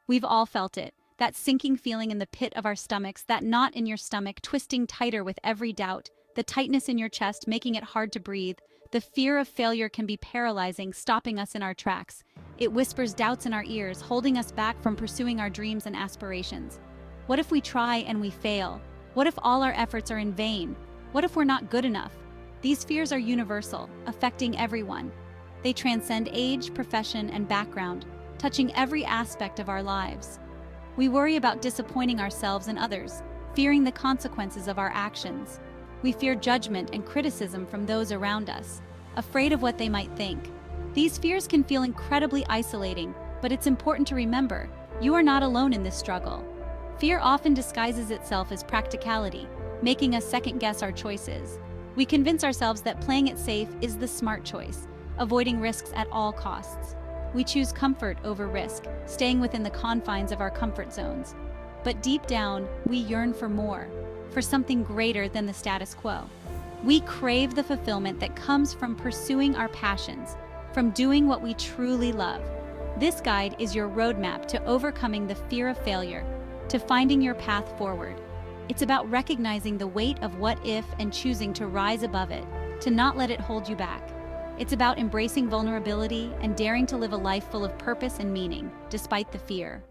We've all felt it, that sinking feeling in the pit of our stomachs, that knot in your stomach twisting tighter with every doubt, the tightness in your chest making it hard to breathe. The fear of failure can be paralyzing, stopping us in our tracks. It whispers doubts in our ears, holding us back from pursuing our dreams and aspirations. What if we try and we fail? What if all our efforts are in vain? What if we're not good enough? These fears are universal, affecting everyone. They transcend age, profession, and background, touching every aspect of our lives. We worry about disappointing ourselves and others, fearing the consequences of our actions. We fear judgment and criticism from those around us, afraid of what they might think. These fears can feel incredibly isolating, but it's important to remember, you are not alone in this struggle. Fear often disguises itself as practicality, making us second-guess our choices. We convince ourselves that playing it safe is the smart choice, avoiding risks at all costs. We choose comfort over risk, staying within the confines of our comfort zones. But deep down, we yearn for more, for something greater than the status quo. We crave the fulfillment that comes from pursuing our passions, from doing what we truly love. This guide is your roadmap to overcoming the fear of failure, to finding your path forward. It's about recognizing the weight of what if and choosing to rise above it, to not let it hold you back. It's about embracing vulnerability and daring to live a life full of purpose and meaning, despite the fear.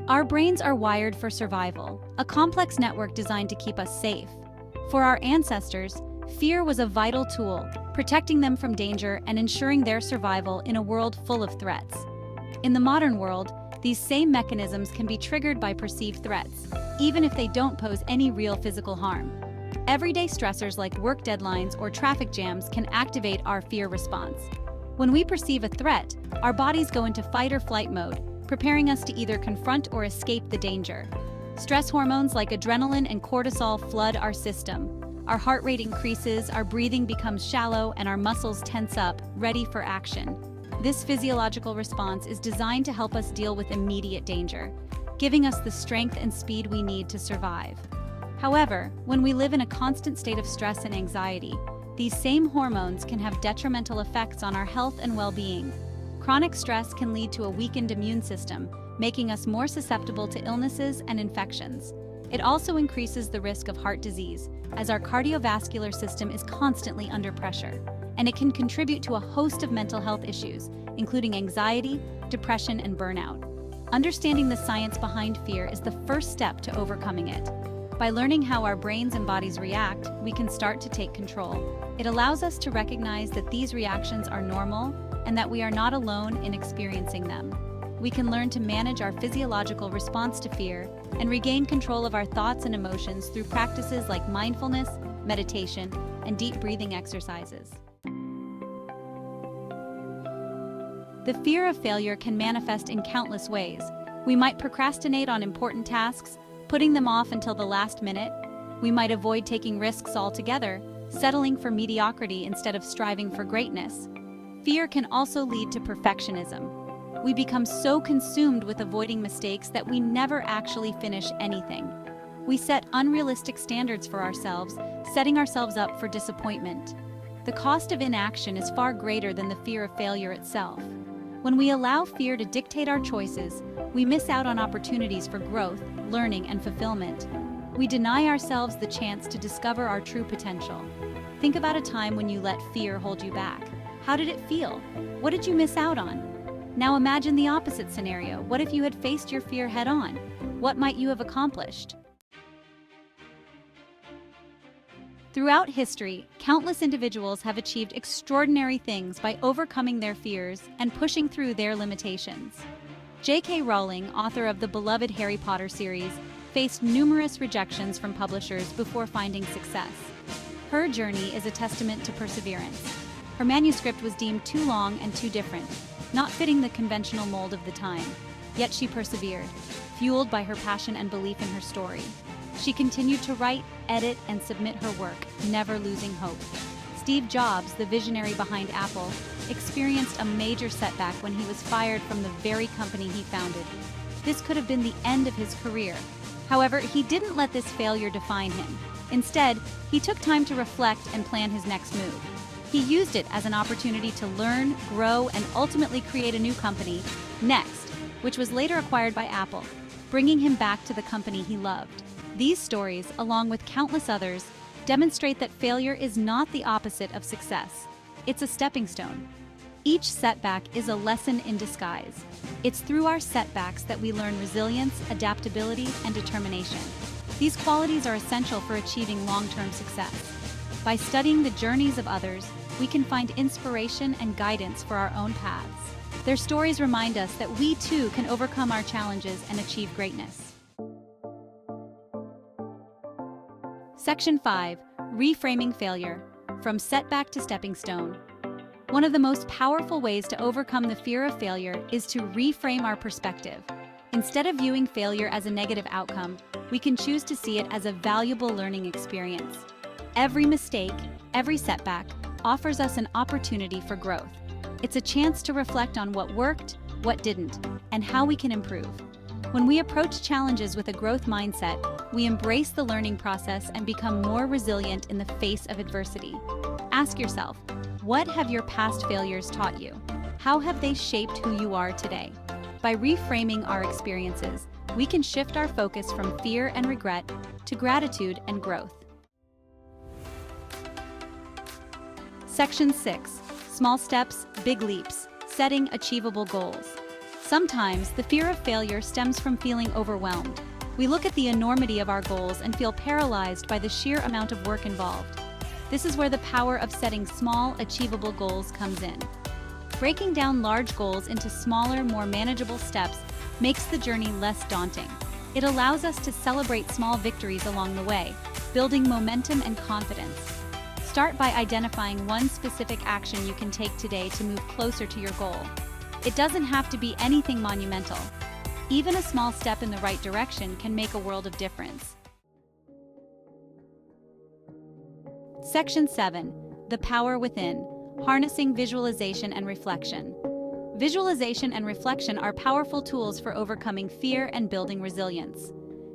Our brains are wired for survival, a complex network designed to keep us safe. For our ancestors, fear was a vital tool, protecting them from danger and ensuring their survival in a world full of threats. In the modern world, these same mechanisms can be triggered by perceived threats, even if they don't pose any real physical harm. Everyday stressors like work deadlines or traffic jams can activate our fear response. When we perceive a threat, our bodies go into fight or flight mode, preparing us to either confront or escape the danger. Stress hormones like adrenaline and cortisol flood our system. Our heart rate increases, our breathing becomes shallow, and our muscles tense up, ready for action. This physiological response is designed to help us deal with immediate danger, giving us the strength and speed we need to survive. However, when we live in a constant state of stress and anxiety, these same hormones can have detrimental effects on our health and well-being. Chronic stress can lead to a weakened immune system, making us more susceptible to illnesses and infections. It also increases the risk of heart disease, as our cardiovascular system is constantly under pressure, and it can contribute to a host of mental health issues, including anxiety, depression, and burnout. Understanding the science behind fear is the first step to overcoming it. By learning how our brains and bodies react, we can start to take control. It allows us to recognize that these reactions are normal and that we are not alone in experiencing them. We can learn to manage our physiological response to fear and regain control of our thoughts and emotions through practices like mindfulness, meditation, and deep breathing exercises. The fear of failure can manifest in countless ways. We might procrastinate on important tasks, putting them off until the last minute. We might avoid taking risks altogether, settling for mediocrity instead of striving for greatness. Fear can also lead to perfectionism. We become so consumed with avoiding mistakes that we never actually finish anything. We set unrealistic standards for ourselves, setting ourselves up for disappointment. The cost of inaction is far greater than the fear of failure itself. When we allow fear to dictate our choices, we miss out on opportunities for growth, learning, and fulfillment. We deny ourselves the chance to discover our true potential. Think about a time when you let fear hold you back. How did it feel? What did you miss out on? Now imagine the opposite scenario. What if you had faced your fear head-on? What might you have accomplished? Throughout history, countless individuals have achieved extraordinary things by overcoming their fears and pushing through their limitations. J.K. Rowling, author of the beloved Harry Potter series, faced numerous rejections from publishers before finding success. Her journey is a testament to perseverance. Her manuscript was deemed too long and too different, not fitting the conventional mold of the time. Yet she persevered, fueled by her passion and belief in her story. She continued to write, edit, and submit her work, never losing hope. Steve Jobs, the visionary behind Apple, experienced a major setback when he was fired from the very company he founded. This could have been the end of his career. However, he didn't let this failure define him. Instead, he took time to reflect and plan his next move. He used it as an opportunity to learn, grow, and ultimately create a new company, Next, which was later acquired by Apple, bringing him back to the company he loved. These stories, along with countless others, demonstrate that failure is not the opposite of success. It's a stepping stone. Each setback is a lesson in disguise. It's through our setbacks that we learn resilience, adaptability, and determination. These qualities are essential for achieving long-term success. By studying the journeys of others, we can find inspiration and guidance for our own paths. Their stories remind us that we too can overcome our challenges and achieve greatness. Section 5. Reframing failure. From setback to stepping stone. One of the most powerful ways to overcome the fear of failure is to reframe our perspective. Instead of viewing failure as a negative outcome, we can choose to see it as a valuable learning experience. Every mistake, every setback, offers us an opportunity for growth. It's a chance to reflect on what worked, what didn't, and how we can improve. When we approach challenges with a growth mindset, we embrace the learning process and become more resilient in the face of adversity. Ask yourself, what have your past failures taught you? How have they shaped who you are today? By reframing our experiences, we can shift our focus from fear and regret to gratitude and growth. Section 6. Small steps, big leaps. Setting achievable goals. Sometimes, the fear of failure stems from feeling overwhelmed. We look at the enormity of our goals and feel paralyzed by the sheer amount of work involved. This is where the power of setting small, achievable goals comes in. Breaking down large goals into smaller, more manageable steps makes the journey less daunting. It allows us to celebrate small victories along the way, building momentum and confidence. Start by identifying one specific action you can take today to move closer to your goal. It doesn't have to be anything monumental. Even a small step in the right direction can make a world of difference. Section 7. The power within. Harnessing visualization and reflection. Visualization and reflection are powerful tools for overcoming fear and building resilience.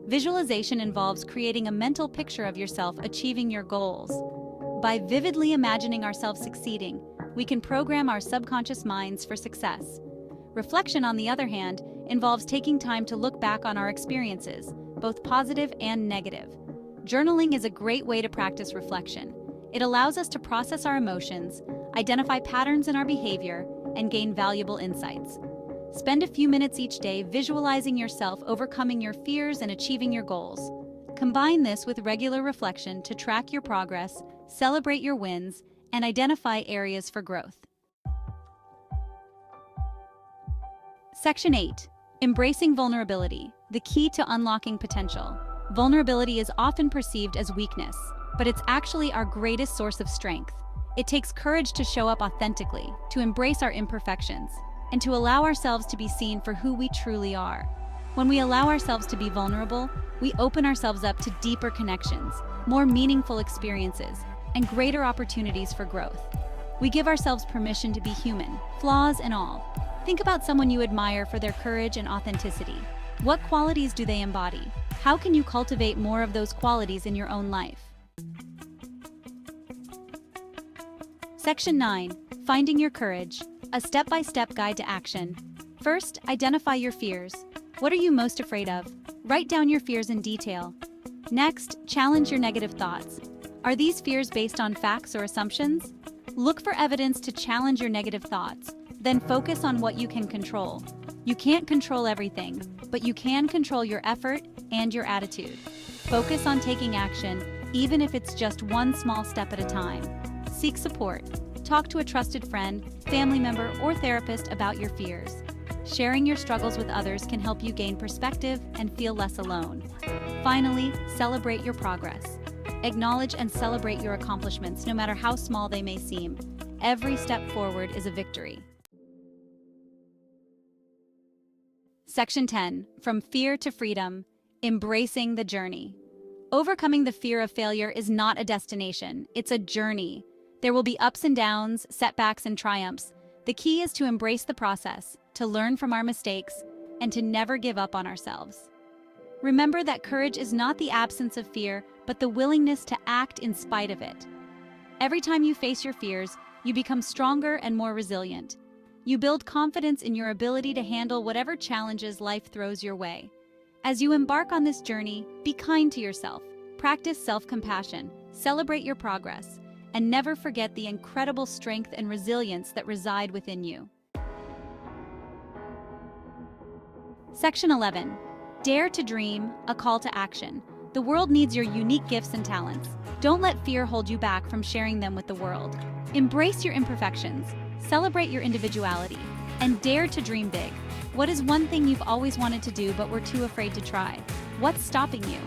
Visualization involves creating a mental picture of yourself achieving your goals. By vividly imagining ourselves succeeding, we can program our subconscious minds for success. Reflection, on the other hand, involves taking time to look back on our experiences, both positive and negative. Journaling is a great way to practice reflection. It allows us to process our emotions, identify patterns in our behavior, and gain valuable insights. Spend a few minutes each day visualizing yourself overcoming your fears and achieving your goals. Combine this with regular reflection to track your progress, celebrate your wins, and identify areas for growth. Section 8. Embracing vulnerability, the key to unlocking potential. Vulnerability is often perceived as weakness, but it's actually our greatest source of strength. It takes courage to show up authentically, to embrace our imperfections, and to allow ourselves to be seen for who we truly are. When we allow ourselves to be vulnerable, we open ourselves up to deeper connections, more meaningful experiences, and greater opportunities for growth. We give ourselves permission to be human, flaws and all. Think about someone you admire for their courage and authenticity. What qualities do they embody? How can you cultivate more of those qualities in your own life? Section 9. Finding your courage, a step-by-step guide to action. First, identify your fears. What are you most afraid of? Write down your fears in detail. Next, challenge your negative thoughts. Are these fears based on facts or assumptions? Look for evidence to challenge your negative thoughts. Then focus on what you can control. You can't control everything, but you can control your effort and your attitude. Focus on taking action, even if it's just one small step at a time. Seek support. Talk to a trusted friend, family member, or therapist about your fears. Sharing your struggles with others can help you gain perspective and feel less alone. Finally, celebrate your progress. Acknowledge and celebrate your accomplishments, no matter how small they may seem. Every step forward is a victory. Section 10. From fear to freedom, embracing the journey. Overcoming the fear of failure is not a destination, it's a journey. There will be ups and downs, setbacks and triumphs. The key is to embrace the process, to learn from our mistakes, and to never give up on ourselves. Remember that courage is not the absence of fear, but the willingness to act in spite of it. Every time you face your fears, You become stronger and more resilient. You build confidence in your ability to handle whatever challenges life throws your way. As you embark on this journey, be kind to yourself. Practice self-compassion, celebrate your progress, and never forget the incredible strength and resilience that reside within you. Section 11. Dare to dream, a call to action. The world needs your unique gifts and talents. Don't let fear hold you back from sharing them with the world. Embrace your imperfections, celebrate your individuality, and dare to dream big. What is one thing you've always wanted to do but were too afraid to try? What's stopping you?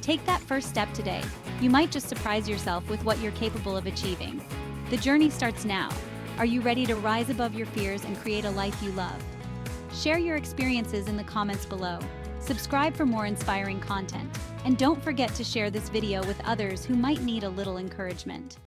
Take that first step today. You might just surprise yourself with what you're capable of achieving. The journey starts now. Are you ready to rise above your fears and create a life you love? Share your experiences in the comments below. Subscribe for more inspiring content. And don't forget to share this video with others who might need a little encouragement.